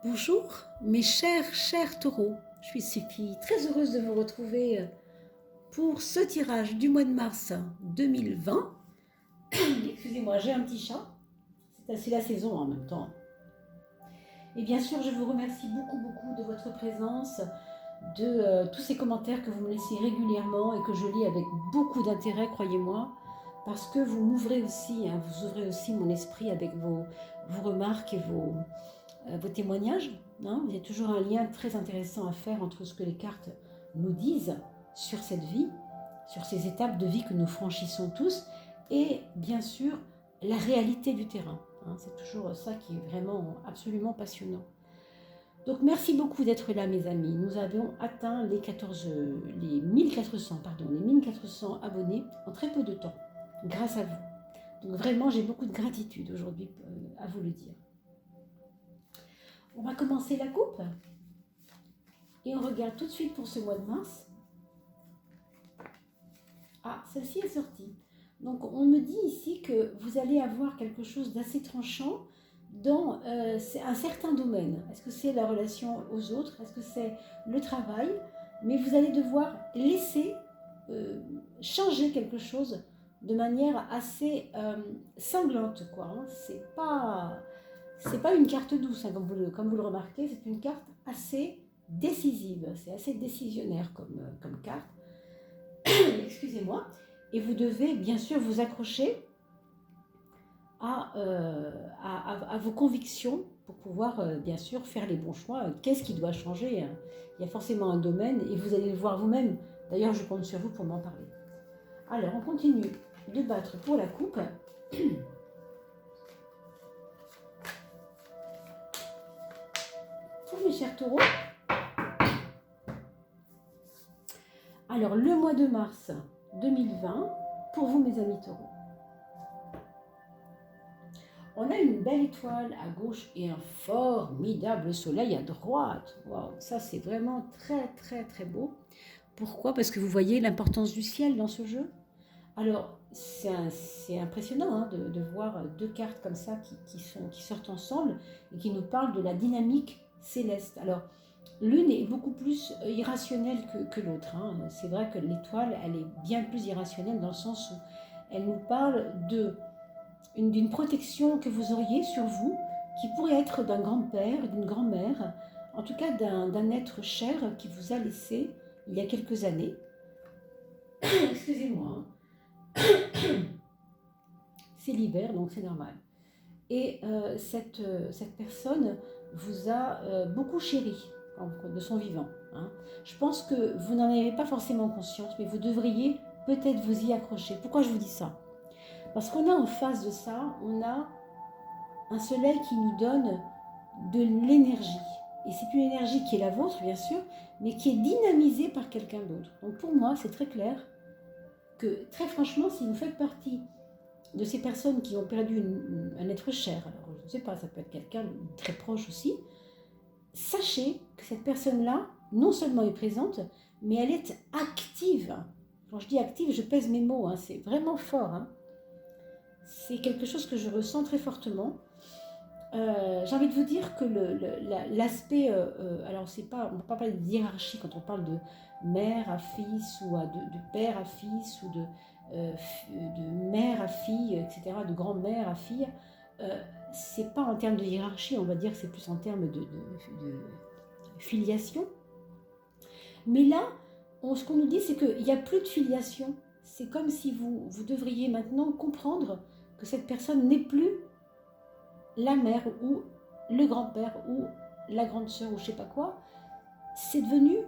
Bonjour mes chers taureaux, je suis très heureuse de vous retrouver pour ce tirage du mois de mars 2020. Excusez-moi, j'ai un petit chat, c'est la saison en même temps. Et bien sûr, je vous remercie beaucoup de votre présence, de tous ces commentaires que vous me laissez régulièrement et que je lis avec beaucoup d'intérêt, croyez-moi, parce que vous m'ouvrez aussi, vous ouvrez aussi mon esprit avec vos remarques et vos témoignages. Il y a toujours un lien très intéressant à faire entre ce que les cartes nous disent sur cette vie, sur ces étapes de vie que nous franchissons tous, et bien sûr la réalité du terrain. C'est toujours ça qui est vraiment absolument passionnant. Donc merci beaucoup d'être là mes amis. Nous avons atteint les 1400 abonnés en très peu de temps, grâce à vous. Donc vraiment j'ai beaucoup de gratitude aujourd'hui à vous le dire. On va commencer la coupe et on regarde tout de suite pour ce mois de mars. Ah, celle-ci est sortie. Donc on me dit ici que vous allez avoir quelque chose d'assez tranchant dans un certain domaine. Est-ce que c'est la relation aux autres? Est-ce que c'est le travail? Mais vous allez devoir laisser changer quelque chose de manière assez cinglante, quoi. C'est pas une carte douce, comme vous le remarquez, c'est une carte assez décisive, c'est assez décisionnaire comme carte. Excusez-moi. Et vous devez bien sûr vous accrocher à vos convictions pour pouvoir bien sûr faire les bons choix. Qu'est-ce qui doit changer? Il y a forcément un domaine et vous allez le voir vous-même. D'ailleurs, je compte sur vous pour m'en parler. Alors, on continue de battre pour la coupe. Pour mes chers taureaux. Alors, le mois de mars 2020, pour vous mes amis taureaux. On a une belle étoile à gauche et un formidable soleil à droite. Waouh, ça c'est vraiment très beau. Pourquoi? Parce que vous voyez l'importance du ciel dans ce jeu. Alors, c'est impressionnant de voir deux cartes comme ça qui sortent ensemble et qui nous parlent de la dynamique céleste. Alors, l'une est beaucoup plus irrationnelle que l'autre. C'est vrai que l'étoile, elle est bien plus irrationnelle dans le sens où elle nous parle d'une protection que vous auriez sur vous, qui pourrait être d'un grand-père, d'une grand-mère, en tout cas d'un être cher qui vous a laissé il y a quelques années. Excusez-moi. C'est l'hiver, donc c'est normal. Et cette personne vous a beaucoup chéri de son vivant. Je pense que vous n'en avez pas forcément conscience, mais vous devriez peut-être vous y accrocher. Pourquoi je vous dis ça? Parce qu'on a en face de ça, on a un soleil qui nous donne de l'énergie. Et c'est une énergie qui est la vôtre, bien sûr, mais qui est dynamisée par quelqu'un d'autre. Donc pour moi, c'est très clair que, très franchement, si vous faites partie de ces personnes qui ont perdu un être cher, alors je ne sais pas, ça peut être quelqu'un de très proche aussi, sachez que cette personne-là, non seulement est présente, mais elle est active. Quand je dis active, je pèse mes mots, c'est vraiment fort. C'est quelque chose que je ressens très fortement. J'ai envie de vous dire que l'aspect, alors c'est pas, on ne peut pas parler de hiérarchie quand on parle de mère à fils ou de père à fils ou de mère à fille, etc., de grand-mère à fille. C'est pas en termes de hiérarchie, on va dire que c'est plus en termes de filiation. Mais là, ce qu'on nous dit, c'est qu'il n'y a plus de filiation. C'est comme si vous devriez maintenant comprendre que cette personne n'est plus la mère ou le grand-père ou la grande sœur ou je sais pas quoi. C'est devenu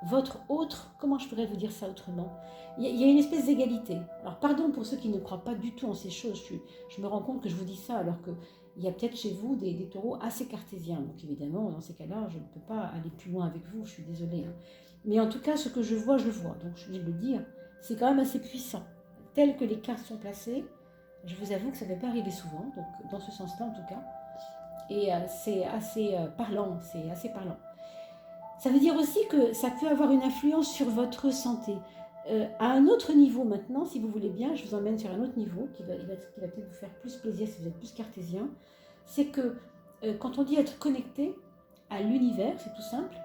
votre autre, comment je pourrais vous dire ça autrement? Il y a une espèce d'égalité. Alors pardon pour ceux qui ne croient pas du tout en ces choses, je me rends compte que je vous dis ça alors qu'il y a peut-être chez vous des taureaux assez cartésiens. Donc évidemment, dans ces cas-là, je ne peux pas aller plus loin avec vous, je suis désolée. Mais en tout cas, ce que je vois, donc je vais le dire, c'est quand même assez puissant. Tel que les cartes sont placées, je vous avoue que ça ne va pas arriver souvent, donc dans ce sens-là en tout cas. Et c'est assez parlant, Ça veut dire aussi que ça peut avoir une influence sur votre santé. À un autre niveau maintenant, si vous voulez bien, je vous emmène sur un autre niveau qui va peut-être vous faire plus plaisir si vous êtes plus cartésien. C'est que quand on dit être connecté, à l'univers, c'est tout simple,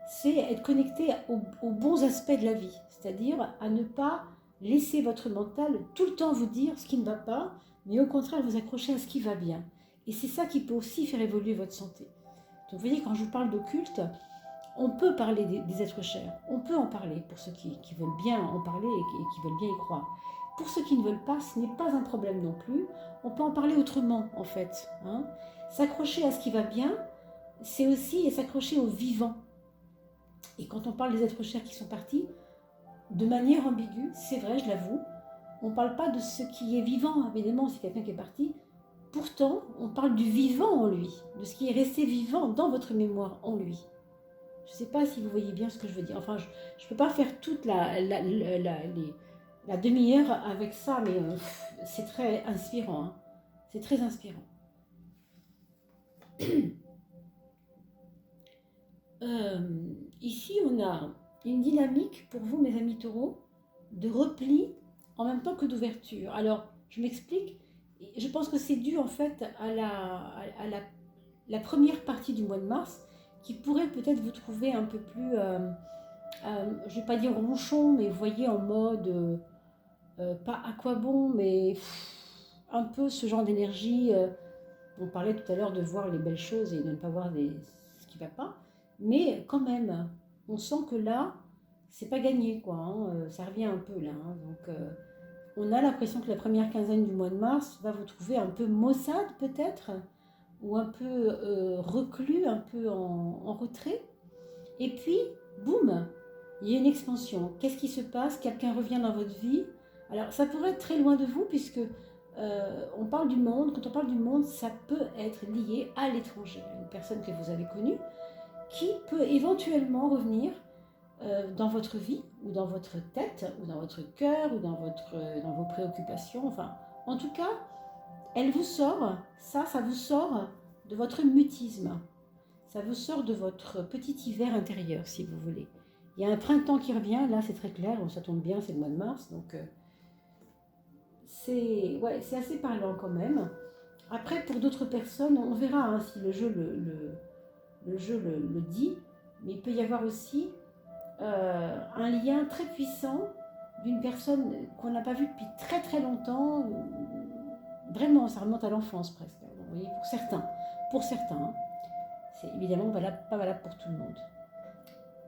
c'est être connecté aux bons aspects de la vie, c'est-à-dire à ne pas laisser votre mental tout le temps vous dire ce qui ne va pas, mais au contraire vous accrocher à ce qui va bien. Et c'est ça qui peut aussi faire évoluer votre santé. Donc vous voyez, quand je vous parle d'occulte, on peut parler des êtres chers, on peut en parler pour ceux qui veulent bien en parler et qui veulent bien y croire. Pour ceux qui ne veulent pas, ce n'est pas un problème non plus, on peut en parler autrement en fait. Hein. S'accrocher à ce qui va bien, c'est aussi s'accrocher au vivant. Et quand on parle des êtres chers qui sont partis, de manière ambiguë, c'est vrai, je l'avoue, on ne parle pas de ce qui est vivant, évidemment, c'est quelqu'un qui est parti. Pourtant, on parle du vivant en lui, de ce qui est resté vivant dans votre mémoire en lui. Je ne sais pas si vous voyez bien ce que je veux dire. Enfin, je ne peux pas faire toute la demi-heure avec ça, mais c'est très inspirant. Hein. C'est très inspirant. Ici, on a une dynamique pour vous, mes amis taureaux, de repli en même temps que d'ouverture. Alors, je m'explique. Je pense que c'est dû en fait à la première partie du mois de mars qui pourrait peut-être vous trouver un peu plus, je ne vais pas dire ronchon, mais vous voyez en mode, pas à quoi bon, mais un peu ce genre d'énergie. On parlait tout à l'heure de voir les belles choses et de ne pas voir ce qui ne va pas. Mais quand même, on sent que là, c'est pas gagné, quoi. Hein, ça revient un peu là. Hein, donc, on a l'impression que la première quinzaine du mois de mars va vous trouver un peu maussade peut-être, ou un peu reclus, un peu en retrait. Et puis, boum, il y a une expansion. Qu'est-ce qui se passe? Quelqu'un revient dans votre vie. Alors, ça pourrait être très loin de vous, puisque on parle du monde. Quand on parle du monde, ça peut être lié à l'étranger, à une personne que vous avez connue, qui peut éventuellement revenir dans votre vie, ou dans votre tête, ou dans votre cœur, ou dans vos préoccupations. Enfin, en tout cas, elle vous sort, ça vous sort de votre mutisme. Ça vous sort de votre petit hiver intérieur, si vous voulez. Il y a un printemps qui revient, là c'est très clair, ça tombe bien, c'est le mois de mars, donc c'est assez parlant quand même. Après, pour d'autres personnes, on verra hein, si le jeu le dit, mais il peut y avoir aussi un lien très puissant d'une personne qu'on n'a pas vue depuis très très longtemps. Vraiment, ça remonte à l'enfance presque. Vous voyez, pour certains, hein. C'est évidemment pas valable pour tout le monde.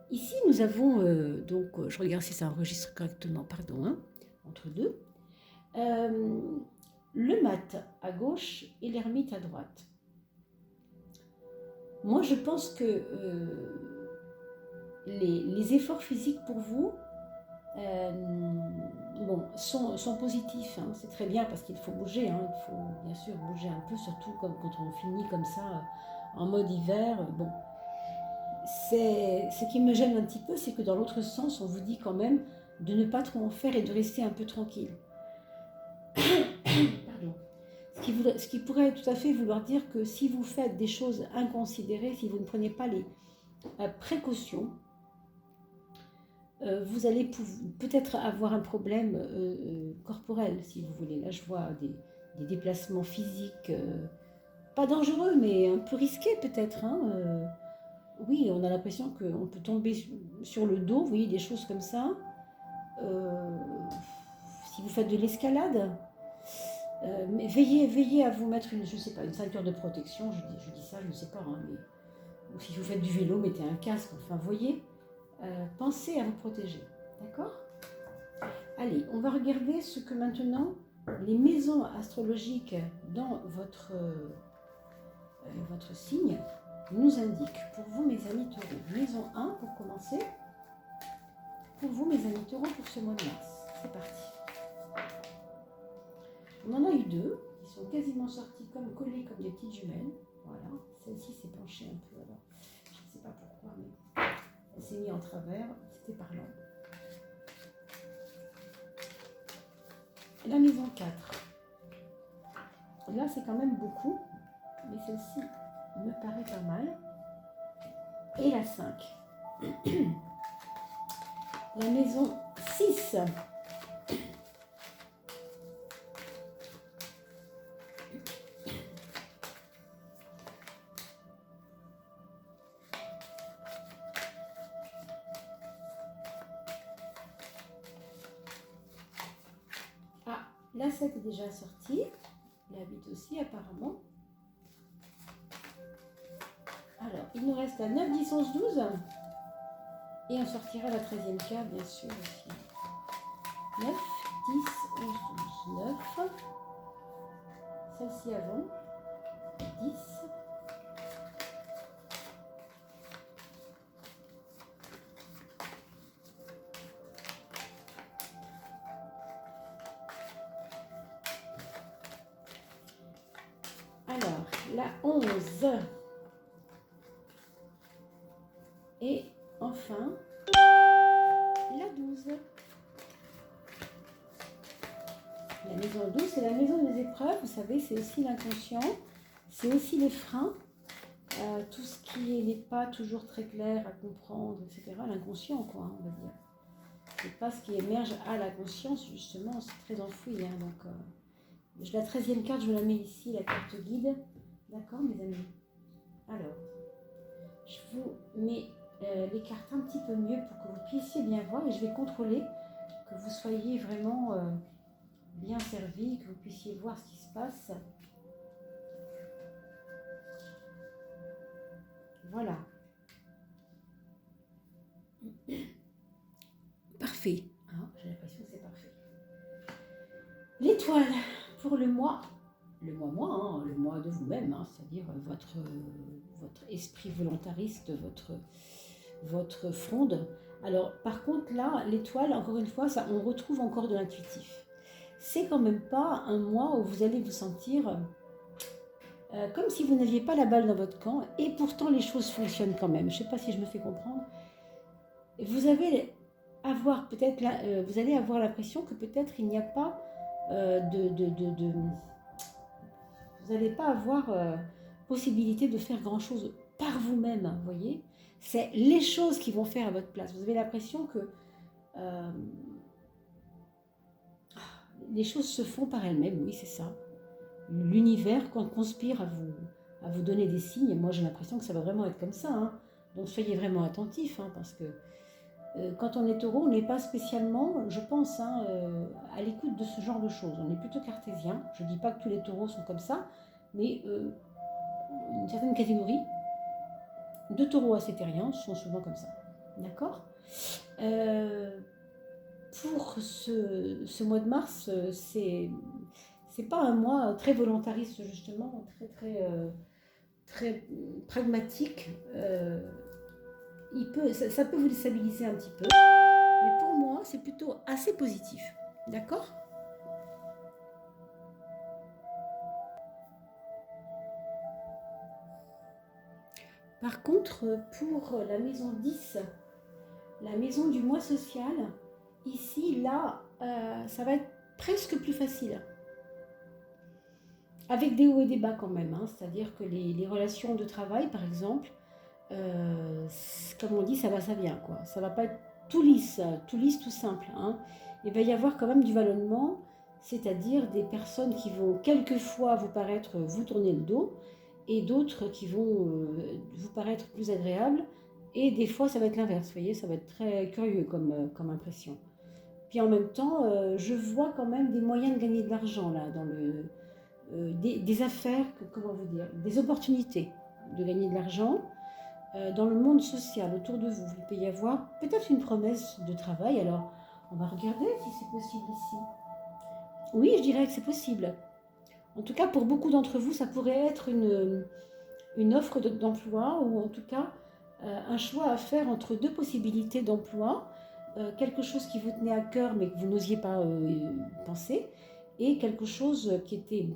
Ici, nous avons, je regarde si ça enregistre correctement, pardon, hein, entre deux, le mat à gauche et l'ermite à droite. Moi, je pense que les efforts physiques pour vous sont positifs. Hein, c'est très bien parce qu'il faut bouger. Hein, il faut bien sûr bouger un peu, surtout comme quand on finit comme ça en mode hiver. Bon, ce qui me gêne un petit peu, c'est que dans l'autre sens, on vous dit quand même de ne pas trop en faire et de rester un peu tranquille. Pardon. Ce qui pourrait tout à fait vouloir dire que si vous faites des choses inconsidérées, si vous ne prenez pas les précautions, vous allez peut-être avoir un problème corporel, si vous voulez. Là, je vois des déplacements physiques, pas dangereux, mais un peu risqués peut-être. Hein, oui, on a l'impression qu'on peut tomber sur le dos, vous voyez, des choses comme ça. Si vous faites de l'escalade, mais veillez à vous mettre une ceinture de protection, je dis ça, je ne sais pas, hein, mais, ou si vous faites du vélo, mettez un casque, enfin, voyez, pensez à vous protéger, d'accord? Allez, on va regarder ce que maintenant les maisons astrologiques dans votre signe nous indiquent. Pour vous, mes amis taureaux, maison 1 pour commencer. Pour vous, mes amis taureaux, pour ce mois de mars. C'est parti. On en a eu deux qui sont quasiment sorties collées comme des petites jumelles. Voilà, celle-ci s'est penchée un peu. Alors, je ne sais pas pourquoi, mais elle s'est mise en travers. C'était parlant. La maison 4. Là, c'est quand même beaucoup, mais celle-ci me paraît pas mal. Et la 5. La maison 6. La 7 est déjà sortie. La 8 aussi, apparemment. Alors, il nous reste la 9, 10, 11, 12. Et on sortira la 13e carte, bien sûr, aussi. 9, 10, 11, 12, 9. Celle-ci avant. 10. Alors, la 11. Et enfin, la 12. La maison 12, c'est la maison des épreuves. Vous savez, c'est aussi l'inconscient. C'est aussi les freins. Tout ce qui n'est pas toujours très clair à comprendre, etc. L'inconscient, quoi, on va dire. C'est pas ce qui émerge à la conscience, justement, c'est très enfoui. Hein, donc, la 13e carte, je la mets ici, la carte guide. D'accord, mes amis? Alors, je vous mets les cartes un petit peu mieux pour que vous puissiez bien voir et je vais contrôler que vous soyez vraiment bien servi, que vous puissiez voir ce qui se passe. Voilà. Parfait. Ah, j'ai l'impression que c'est parfait. L'étoile pour le mois le mois de vous-même, hein, c'est-à-dire votre esprit volontariste, votre fronde. Alors, par contre, là, l'étoile, encore une fois, ça, on retrouve encore de l'intuitif. C'est quand même pas un mois où vous allez vous sentir comme si vous n'aviez pas la balle dans votre camp, et pourtant les choses fonctionnent quand même. Je ne sais pas si je me fais comprendre. Vous allez avoir vous allez avoir l'impression que peut-être il n'y a pas vous n'allez pas avoir possibilité de faire grand-chose par vous-même, vous voyez. C'est les choses qui vont faire à votre place. Vous avez l'impression que les choses se font par elles-mêmes, oui, c'est ça. L'univers conspire à vous donner des signes. Moi, j'ai l'impression que ça va vraiment être comme ça. Hein. Donc, soyez vraiment attentifs, hein, parce que quand on est taureau, on n'est pas spécialement, je pense, hein, à l'écoute de ce genre de choses. On est plutôt cartésien. Je ne dis pas que tous les taureaux sont comme ça, mais une certaine catégorie de taureaux acétériens sont souvent comme ça. D'accord ? Pour ce mois de mars, c'est pas un mois très volontariste, justement, très pragmatique. Ça peut vous déstabiliser un petit peu, mais pour moi, c'est plutôt assez positif. D'accord ? Par contre, pour la maison 10, la maison du mois social, ici, là, ça va être presque plus facile. Avec des hauts et des bas quand même, hein. C'est-à-dire que les relations de travail, par exemple, comme on dit, ça va, ça vient, quoi. Ça va pas être tout lisse, tout simple, hein. Il va y avoir quand même du vallonnement, c'est-à-dire des personnes qui vont quelquefois vous tourner le dos, et d'autres qui vont vous paraître plus agréables, et des fois ça va être l'inverse, vous voyez, ça va être très curieux comme impression. Puis en même temps, je vois quand même des moyens de gagner de l'argent là, dans des affaires, comment vous dire, des opportunités de gagner de l'argent dans le monde social autour de vous. Il peut y avoir peut-être une promesse de travail, alors on va regarder si c'est possible ici. Oui, je dirais que c'est possible. En tout cas, pour beaucoup d'entre vous, ça pourrait être une offre d'emploi ou en tout cas un choix à faire entre deux possibilités d'emploi, quelque chose qui vous tenait à cœur mais que vous n'osiez pas penser, et quelque chose qui était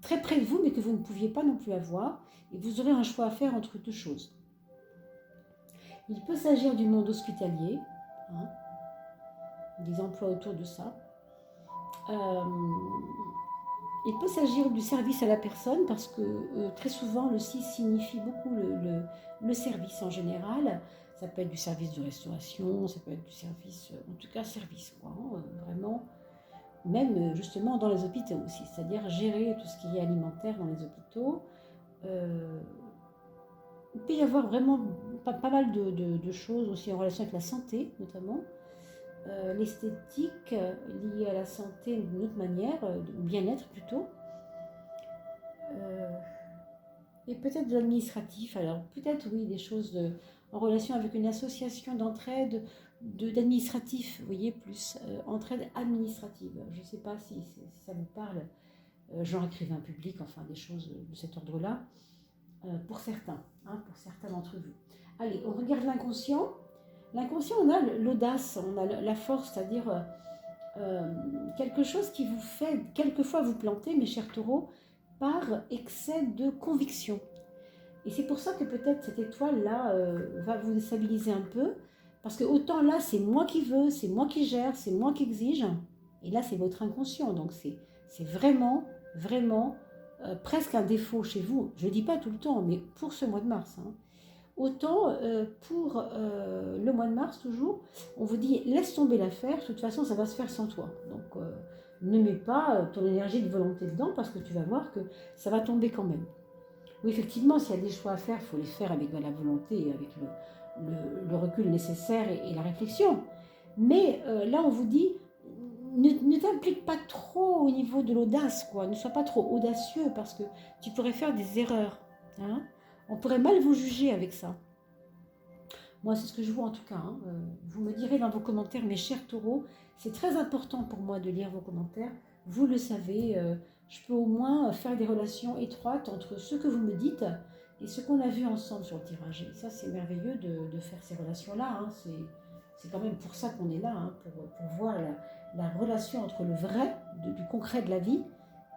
très près de vous mais que vous ne pouviez pas non plus avoir, et vous aurez un choix à faire entre deux choses. Il peut s'agir du monde hospitalier, hein, des emplois autour de ça. Il peut s'agir du service à la personne parce que très souvent le 6 signifie beaucoup le service en général. Ça peut être du service de restauration, ça peut être du service, en tout cas service, quoi, hein, vraiment. Même justement dans les hôpitaux aussi, c'est-à-dire gérer tout ce qui est alimentaire dans les hôpitaux. Il peut y avoir vraiment pas mal de choses aussi en relation avec la santé notamment. l'esthétique liée à la santé d'une autre manière, au bien-être plutôt, et peut-être de l'administratif. Alors peut-être oui, des choses en relation avec une association d'entraide, d'administratif, vous voyez, plus entraide administrative. Je ne sais pas si ça vous parle, genre écrivain public, enfin des choses de cet ordre-là, pour certains d'entre vous. Allez, on regarde l'inconscient. L'inconscient, on a l'audace, on a la force, c'est-à-dire quelque chose qui vous fait quelquefois vous planter, mes chers taureaux, par excès de conviction. Et c'est pour ça que peut-être cette étoile-là va vous déstabiliser un peu, parce que autant là, c'est moi qui veux, c'est moi qui gère, c'est moi qui exige, et là, c'est votre inconscient, donc c'est vraiment, vraiment presque un défaut chez vous. Je ne dis pas tout le temps, mais pour ce mois de mars. Autant pour le mois de mars, toujours, on vous dit laisse tomber l'affaire, de toute façon ça va se faire sans toi. Donc ne mets pas ton énergie de volonté dedans parce que tu vas voir que ça va tomber quand même. Oui, effectivement, s'il y a des choix à faire, il faut les faire avec de la volonté, avec le recul nécessaire et la réflexion. Mais là, on vous dit ne t'implique pas trop au niveau de l'audace, quoi. Ne sois pas trop audacieux parce que tu pourrais faire des erreurs. Hein. On pourrait mal vous juger avec ça. Moi, c'est ce que je vois en tout cas. Vous me direz dans vos commentaires, mes chers taureaux, c'est très important pour moi de lire vos commentaires. Vous le savez, je peux au moins faire des relations étroites entre ce que vous me dites et ce qu'on a vu ensemble sur le tirage. Et ça, c'est merveilleux de faire ces relations-là. C'est quand même pour ça qu'on est là, pour voir la relation entre le vrai, du concret de la vie,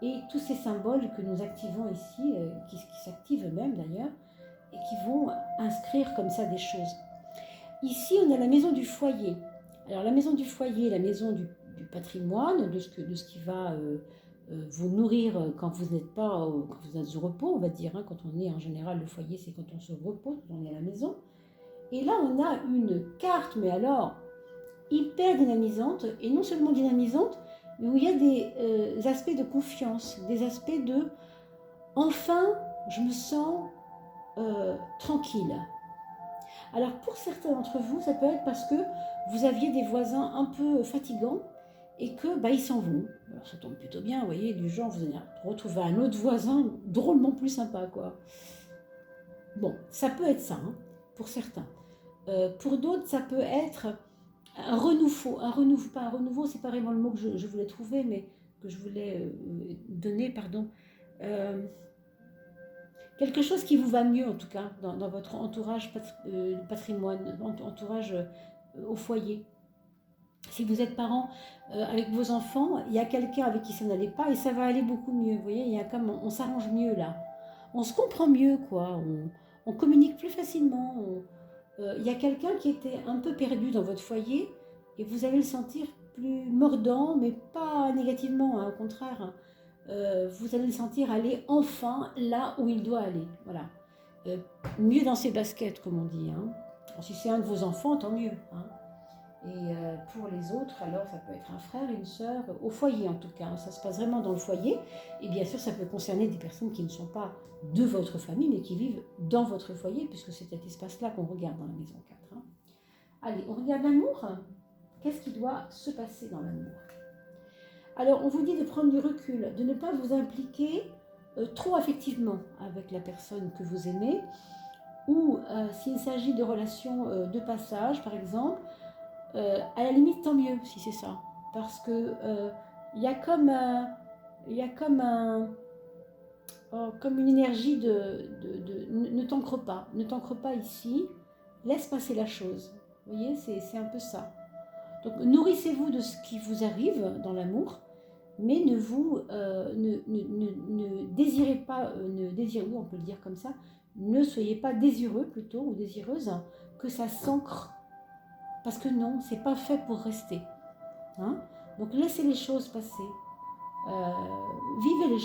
et tous ces symboles que nous activons ici, qui s'activent même d'ailleurs, et qui vont inscrire comme ça des choses. Ici, on a la maison du foyer. Alors, la maison du foyer, la maison du patrimoine, de ce qui va vous nourrir quand vous n'êtes pas, quand vous êtes au repos, on va dire. Quand on est en général, le foyer, c'est quand on se repose, quand on est à la maison. Et là, on a une carte, mais alors, hyper dynamisante, et non seulement dynamisante, mais où il y a des aspects de confiance, des aspects de enfin, je me sens tranquille. Alors pour certains d'entre vous, ça peut être parce que vous aviez des voisins un peu fatigants et que ils s'en vont. Alors ça tombe plutôt bien, vous voyez, du genre vous allez retrouver un autre voisin drôlement plus sympa, quoi. Bon, ça peut être ça, pour certains. Pour d'autres, ça peut être un renouveau, pas un renouveau, c'est pas vraiment le mot que je voulais trouver, mais que je voulais donner, pardon. Quelque chose qui vous va mieux en tout cas dans votre entourage patrimoine, entourage au foyer. Si vous êtes parent avec vos enfants, il y a quelqu'un avec qui ça n'allait pas et ça va aller beaucoup mieux. Vous voyez, il y a comme on s'arrange mieux là, on se comprend mieux quoi, on communique plus facilement. Il y a quelqu'un qui était un peu perdu dans votre foyer et vous allez le sentir plus mordant, mais pas négativement, au contraire. Vous allez le sentir aller enfin là où il doit aller. Voilà. Mieux dans ses baskets, comme on dit. Alors, si c'est un de vos enfants, tant mieux. Et pour les autres, alors ça peut être un frère, une sœur, au foyer en tout cas. Ça se passe vraiment dans le foyer. Et bien sûr, ça peut concerner des personnes qui ne sont pas de votre famille, mais qui vivent dans votre foyer, puisque c'est cet espace-là qu'on regarde dans la maison 4. Allez, on regarde l'amour. Qu'est-ce qui doit se passer dans l'amour ? Alors, on vous dit de prendre du recul, de ne pas vous impliquer trop affectivement avec la personne que vous aimez, ou s'il s'agit de relations de passage, par exemple, à la limite, tant mieux si c'est ça. Parce que il y a comme une énergie ne t'ancre pas ici, laisse passer la chose. Vous voyez, c'est un peu ça. Donc, nourrissez-vous de ce qui vous arrive dans l'amour, mais ne désirez pas, on peut le dire comme ça, ne soyez pas désireux plutôt, ou désireuse, que ça s'ancre. Parce que non, c'est pas fait pour rester. Donc laissez les choses passer. Vivez les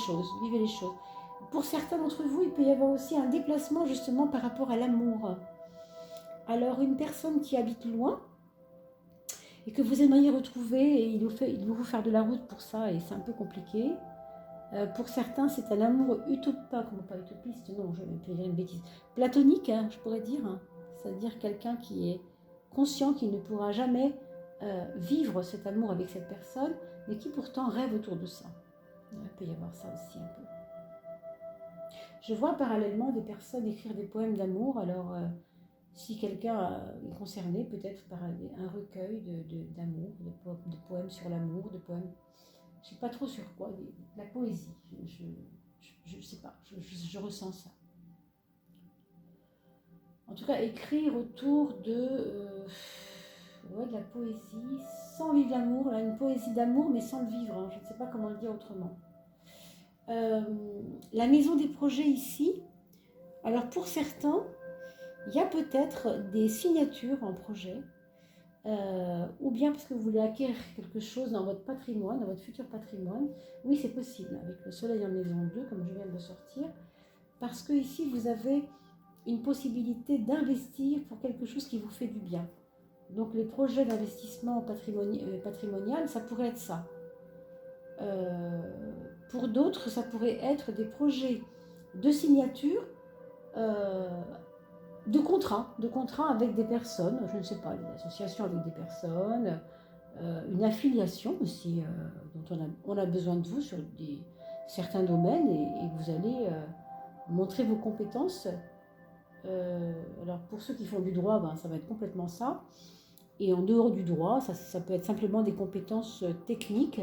choses. Pour certains d'entre vous, il peut y avoir aussi un déplacement justement par rapport à l'amour. Alors une personne qui habite loin, et que vous aimeriez retrouver, et il vous faire de la route pour ça, et c'est un peu compliqué. Pour certains, c'est un amour pas utopiste, non, je vais dire une bêtise, platonique, je pourrais dire. C'est-à-dire quelqu'un qui est conscient qu'il ne pourra jamais vivre cet amour avec cette personne, mais qui pourtant rêve autour de ça. Il peut y avoir ça aussi un peu. Je vois parallèlement des personnes écrire des poèmes d'amour. Alors, si quelqu'un est concerné, peut-être par un recueil d'amour, de poèmes sur l'amour, de poèmes, je ne sais pas trop sur quoi, de la poésie. Je ne sais pas, je ressens ça. En tout cas, écrire autour de la poésie, sans vivre l'amour, là, une poésie d'amour, mais sans le vivre, hein, je ne sais pas comment le dire autrement. La maison des projets ici, alors pour certains, il y a peut-être des signatures en projet, ou bien parce que vous voulez acquérir quelque chose dans votre patrimoine, dans votre futur patrimoine. Oui, c'est possible, avec le soleil en maison 2, comme je viens de le sortir, parce que ici, vous avez une possibilité d'investir pour quelque chose qui vous fait du bien. Donc les projets d'investissement patrimonial, ça pourrait être ça. Pour d'autres, ça pourrait être des projets de signature, de contrats avec des personnes, je ne sais pas, des associations avec des personnes, une affiliation aussi, dont on a besoin de vous sur certains domaines, et vous allez montrer vos compétences. Alors pour ceux qui font du droit, ça va être complètement ça. Et en dehors du droit, ça peut être simplement des compétences techniques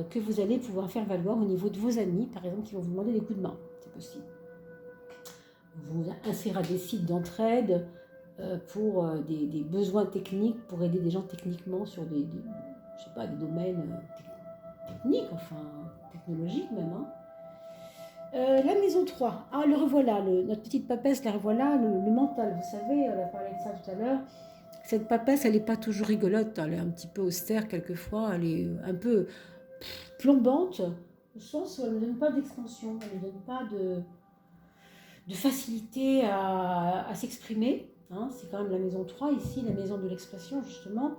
que vous allez pouvoir faire valoir au niveau de vos amis, par exemple, qui vont vous demander des coups de main. C'est possible. Vous insérez des sites d'entraide pour des besoins techniques, pour aider des gens techniquement sur des domaines techniques, enfin technologiques même. Hein. La maison 3, le revoilà, notre petite papesse, la revoilà, le mental, vous savez, on a parlé de ça tout à l'heure. Cette papesse, elle n'est pas toujours rigolote, elle est un petit peu austère quelquefois, elle est un peu plombante, au sens où elle ne donne pas d'expansion, elle ne donne pas de facilité à s'exprimer. Hein. C'est quand même la maison 3 ici, la maison de l'expression justement,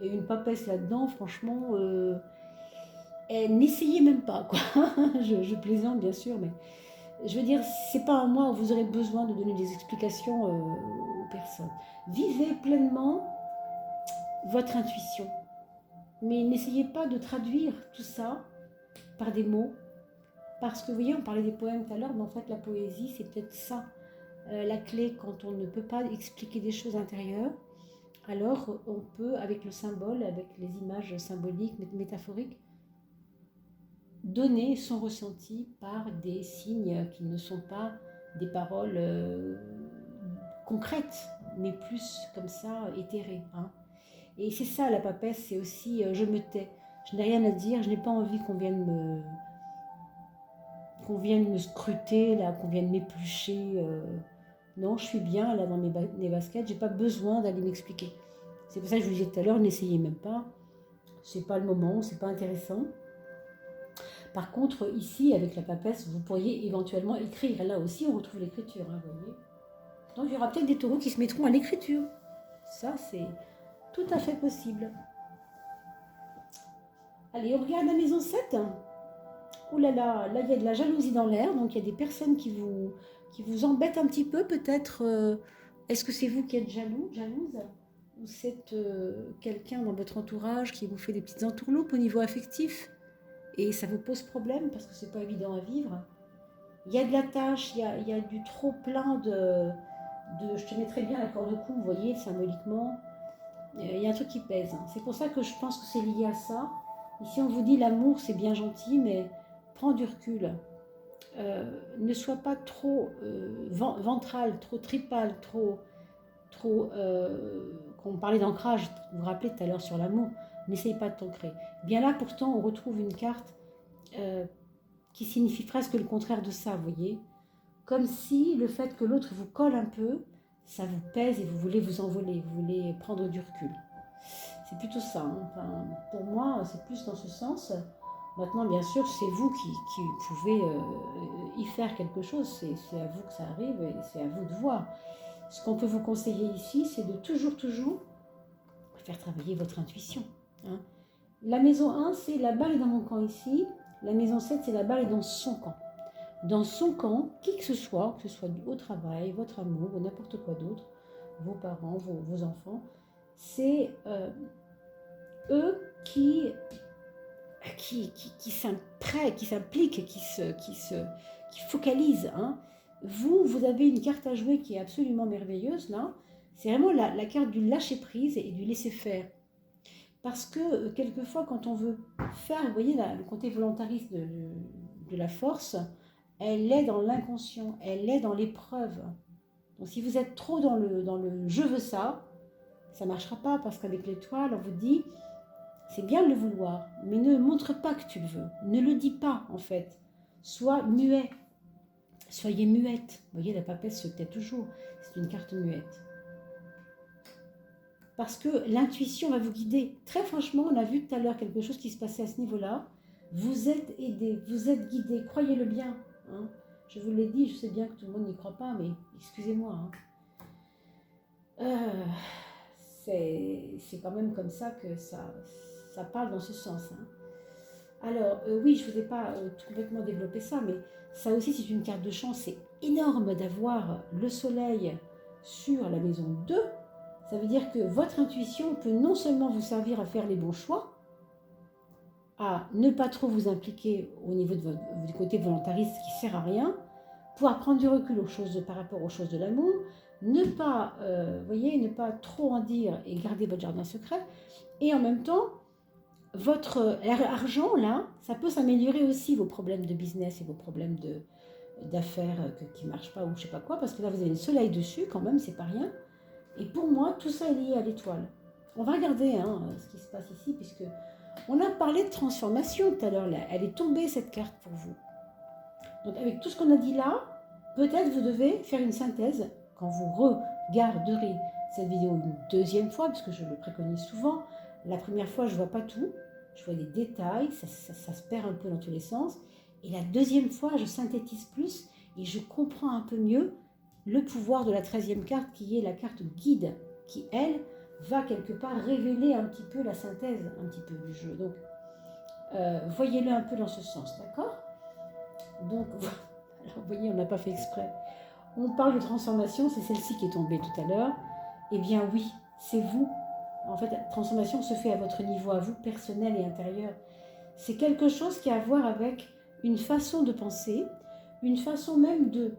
et une papesse là-dedans, franchement, n'essayez même pas, quoi. je plaisante bien sûr, mais je veux dire, c'est pas à moi où vous aurez besoin de donner des explications aux personnes. Vivez pleinement votre intuition, mais n'essayez pas de traduire tout ça par des mots, parce que vous voyez, on parlait des poèmes tout à l'heure, mais en fait la poésie, c'est peut-être ça, la clé quand on ne peut pas expliquer des choses intérieures. Alors on peut, avec le symbole, avec les images symboliques, métaphoriques, donner son ressenti par des signes qui ne sont pas des paroles concrètes, mais plus comme ça, éthérées. Hein. Et c'est ça la papesse, c'est aussi je me tais. Je n'ai rien à dire, je n'ai pas envie qu'on vienne me scruter, là, qu'on vienne m'éplucher. Non, je suis bien là dans mes baskets, j'ai pas besoin d'aller m'expliquer. C'est pour ça que je vous disais tout à l'heure, n'essayez même pas. C'est pas le moment, c'est pas intéressant. Par contre, ici, avec la papesse, vous pourriez éventuellement écrire. Là aussi, on retrouve l'écriture, hein, vous voyez. Donc, il y aura peut-être des taureaux qui se mettront à l'écriture. Ça, c'est tout à fait possible. Allez, on regarde la maison 7. Ouh là là, là, il y a de la jalousie dans l'air. Donc, il y a des personnes qui vous embêtent un petit peu, peut-être. Est-ce que c'est vous qui êtes jalouse ou c'est quelqu'un dans votre entourage qui vous fait des petites entourloupes au niveau affectif? Et ça vous pose problème parce que c'est pas évident à vivre. Il y a de la tâche, il y a du trop plein de je te mettrai bien la corde au cou, vous voyez, symboliquement. Il y a un truc qui pèse. C'est pour ça que je pense que c'est lié à ça. Ici, on vous dit l'amour, c'est bien gentil, mais prends du recul. Ne sois pas trop ventral, trop tripal, trop quand on parlait d'ancrage, vous vous rappelez tout à l'heure sur l'amour, n'essaye pas de t'ancrer. Bien là, pourtant, on retrouve une carte qui signifie presque le contraire de ça, vous voyez. Comme si le fait que l'autre vous colle un peu, ça vous pèse et vous voulez vous envoler, vous voulez prendre du recul. C'est plutôt ça. Hein. Enfin, pour moi, c'est plus dans ce sens. Maintenant, bien sûr, c'est vous qui pouvez y faire quelque chose. C'est à vous que ça arrive et c'est à vous de voir. Ce qu'on peut vous conseiller ici, c'est de toujours faire travailler votre intuition. Hein. La maison 1, c'est la balle est dans mon camp ici. La maison 7, c'est la balle est dans son camp. Dans son camp, qui que ce soit au travail, votre amour ou n'importe quoi d'autre, vos parents, vos enfants, c'est eux qui s'impliquent, qui focalisent. Hein. Vous avez une carte à jouer qui est absolument merveilleuse, là. C'est vraiment la carte du lâcher-prise et du laisser-faire. Parce que quelquefois, quand on veut faire, vous voyez, le côté volontariste de la force, elle est dans l'inconscient, elle est dans l'épreuve. Donc si vous êtes trop dans le je veux ça ne marchera pas parce qu'avec l'étoile, on vous dit, c'est bien de le vouloir, mais ne montre pas que tu le veux. Ne le dis pas, en fait. Sois muet. Soyez muette. Vous voyez, la papesse se tait toujours. C'est une carte muette. Parce que l'intuition va vous guider. Très franchement, on a vu tout à l'heure quelque chose qui se passait à ce niveau-là. Vous êtes aidé, vous êtes guidé, croyez-le bien. Hein. Je vous l'ai dit, je sais bien que tout le monde n'y croit pas, mais excusez-moi. Hein. C'est quand même comme ça que ça parle dans ce sens. Hein. Alors, oui, je ne vous ai pas complètement développé ça, mais ça aussi, c'est une carte de chance. C'est énorme d'avoir le soleil sur la maison 2. Ça veut dire que votre intuition peut non seulement vous servir à faire les bons choix, à ne pas trop vous impliquer au niveau du côté volontariste qui ne sert à rien, pouvoir prendre du recul par rapport aux choses de l'amour, ne pas, ne pas trop en dire et garder votre jardin secret, et en même temps, votre argent, là, ça peut s'améliorer aussi, vos problèmes de business et vos problèmes d'affaires qui ne marchent pas ou je ne sais pas quoi, parce que là, vous avez le soleil dessus, quand même, c'est pas rien. Et pour moi, tout ça est lié à l'étoile. On va regarder ce qui se passe ici, puisque on a parlé de transformation tout à l'heure. Elle est tombée, cette carte, pour vous. Donc, avec tout ce qu'on a dit là, peut-être vous devez faire une synthèse quand vous regarderez cette vidéo une deuxième fois, parce que je le préconise souvent. La première fois, je ne vois pas tout. Je vois des détails, ça se perd un peu dans tous les sens. Et la deuxième fois, je synthétise plus et je comprends un peu mieux le pouvoir de la 13e carte qui est la carte guide, qui elle va quelque part révéler un petit peu la synthèse un petit peu du jeu. Donc voyez-le un peu dans ce sens, d'accord? Donc alors, vous voyez, on n'a pas fait exprès. On parle de transformation, c'est celle-ci qui est tombée tout à l'heure. Eh bien oui, c'est vous. En fait, la transformation se fait à votre niveau, à vous, personnel et intérieur. C'est quelque chose qui a à voir avec une façon de penser, une façon même de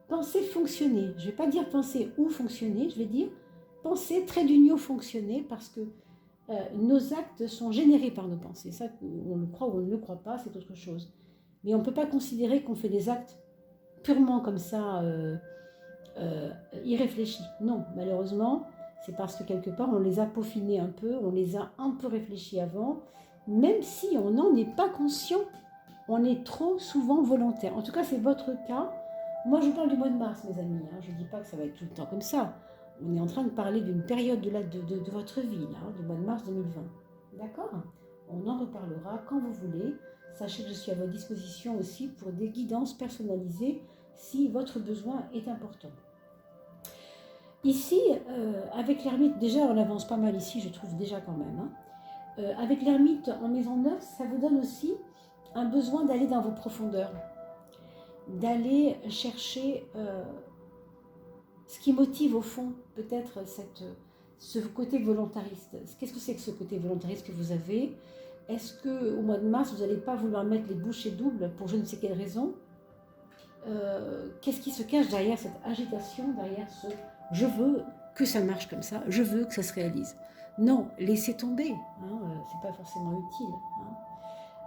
penser fonctionner. Je ne vais pas dire penser ou fonctionner, je vais dire penser trait d'union fonctionner parce que nos actes sont générés par nos pensées. Ça, on le croit ou on ne le croit pas, c'est autre chose. Mais on ne peut pas considérer qu'on fait des actes purement comme ça, irréfléchis. Non, malheureusement, c'est parce que quelque part, on les a peaufinés un peu, on les a un peu réfléchis avant, même si on n'en est pas conscient, on est trop souvent volontaire. En tout cas, c'est votre cas. Moi, je parle du mois de mars, mes amis. Hein. Je ne dis pas que ça va être tout le temps comme ça. On est en train de parler d'une période de votre vie, là, du mois de mars 2020. D'accord? On en reparlera quand vous voulez. Sachez que je suis à votre disposition aussi pour des guidances personnalisées si votre besoin est important. Ici, avec l'ermite, déjà on avance pas mal ici, je trouve déjà quand même. Hein. Avec l'ermite en maison 9, ça vous donne aussi un besoin d'aller dans vos profondeurs, d'aller chercher ce qui motive au fond peut-être ce côté volontariste. Qu'est-ce que c'est que ce côté volontariste que vous avez? Est-ce qu'au mois de mars, vous n'allez pas vouloir mettre les bouchées doubles pour je ne sais quelle raison? Qu'est-ce qui se cache derrière cette agitation, derrière ce « je veux que ça marche comme ça, je veux que ça se réalise ». Non, laissez tomber, hein, c'est pas forcément utile. Hein.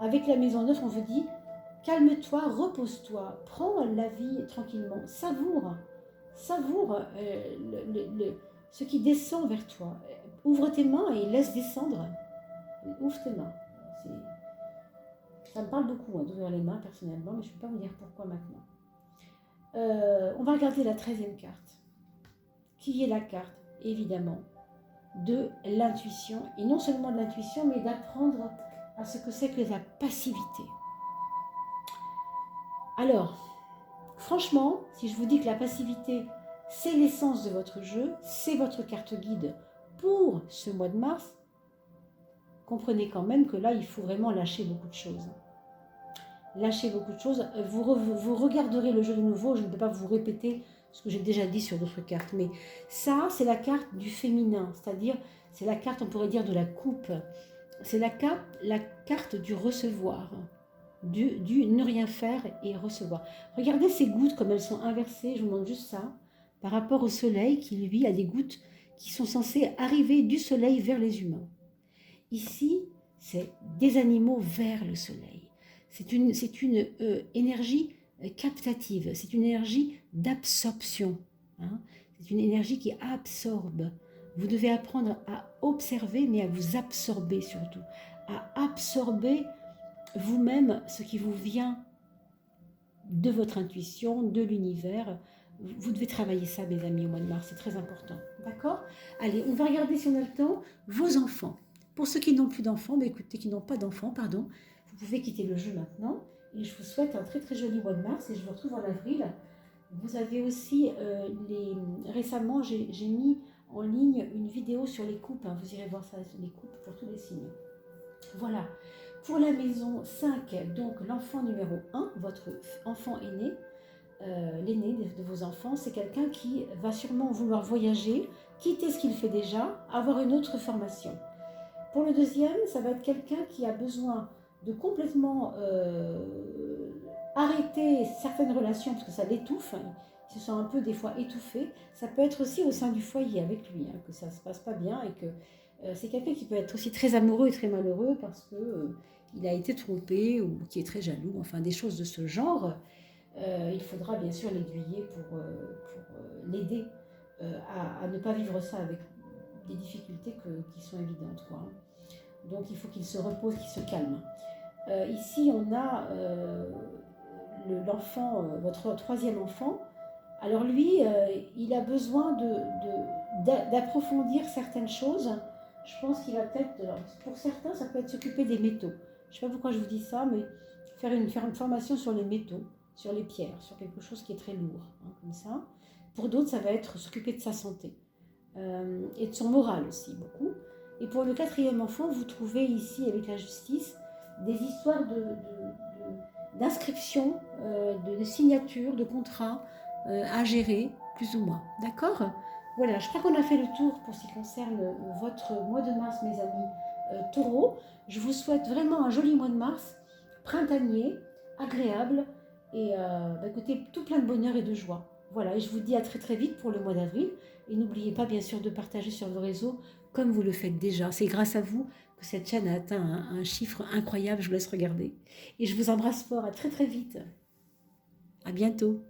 Avec la maison 9, on vous dit « calme-toi, repose-toi, prends la vie tranquillement, savoure ce qui descend vers toi. Ouvre tes mains et laisse descendre. Ouvre tes mains. » Ça me parle beaucoup d'ouvrir les mains personnellement, mais je ne peux pas vous dire pourquoi maintenant. On va regarder la 13e carte, qui est la carte, évidemment, de l'intuition. Et non seulement de l'intuition, mais d'apprendre à ce que c'est que la passivité. Alors, franchement, si je vous dis que la passivité, c'est l'essence de votre jeu, c'est votre carte guide pour ce mois de mars, comprenez quand même que là, il faut vraiment lâcher beaucoup de choses. Lâchez beaucoup de choses. Vous regarderez le jeu de nouveau. Je ne peux pas vous répéter ce que j'ai déjà dit sur d'autres cartes. Mais ça, c'est la carte du féminin. C'est-à-dire, c'est la carte, on pourrait dire, de la coupe. c'est la carte du recevoir, du ne rien faire et recevoir. Regardez ces gouttes comme elles sont inversées, je vous montre juste ça, par rapport au soleil qui lui a des gouttes qui sont censées arriver du soleil vers les humains. Ici, c'est des animaux vers le soleil. C'est une énergie captative, c'est une énergie d'absorption. Hein. C'est une énergie qui absorbe. Vous devez apprendre à observer, mais à vous absorber surtout. À absorber vous-même ce qui vous vient de votre intuition, de l'univers. Vous devez travailler ça, mes amis, au mois de mars, c'est très important. D'accord? Allez, on va regarder si on a le temps. Vos enfants. Pour ceux qui n'ont plus d'enfants, bah écoutez, qui n'ont pas d'enfants, pardon, vous pouvez quitter le jeu maintenant. Et je vous souhaite un très très joli mois de mars et je vous retrouve en avril. Vous avez aussi, récemment, j'ai mis en ligne une vidéo sur les coupes. Hein, vous irez voir ça, les coupes pour tous les signes. Voilà. Pour la maison 5, donc l'enfant numéro 1, votre enfant aîné, l'aîné de vos enfants, c'est quelqu'un qui va sûrement vouloir voyager, quitter ce qu'il fait déjà, avoir une autre formation. Pour le deuxième, ça va être quelqu'un qui a besoin de complètement arrêter certaines relations parce que ça l'étouffe, hein, il se sent un peu des fois étouffé. Ça peut être aussi au sein du foyer avec lui, hein, que ça ne se passe pas bien et que c'est quelqu'un qui peut être aussi très amoureux et très malheureux parce que il a été trompé ou qui est très jaloux, enfin des choses de ce genre. Il faudra bien sûr l'aiguiller pour l'aider à ne pas vivre ça avec des difficultés qui sont évidentes, quoi. Donc il faut qu'il se repose, qu'il se calme. Ici, on a l'enfant, votre troisième enfant. Alors lui, il a besoin d'approfondir certaines choses. Je pense qu'il va peut-être, pour certains, ça peut être s'occuper des métaux. Je ne sais pas pourquoi je vous dis ça, mais faire une formation sur les métaux, sur les pierres, sur quelque chose qui est très lourd, hein, comme ça. Pour d'autres, ça va être s'occuper de sa santé et de son moral aussi, beaucoup. Et pour le quatrième enfant, vous trouvez ici, avec la justice, des histoires d'inscription, de signature, de contrats à gérer, plus ou moins. D'accord? Voilà, je crois qu'on a fait le tour pour ce qui concerne votre mois de mars, mes amis taureaux. Je vous souhaite vraiment un joli mois de mars, printanier, agréable, et écoutez, tout plein de bonheur et de joie. Voilà, et je vous dis à très très vite pour le mois d'avril. Et n'oubliez pas bien sûr de partager sur vos réseaux comme vous le faites déjà. C'est grâce à vous que cette chaîne a atteint un chiffre incroyable. Je vous laisse regarder. Et je vous embrasse fort. À très très vite. À bientôt.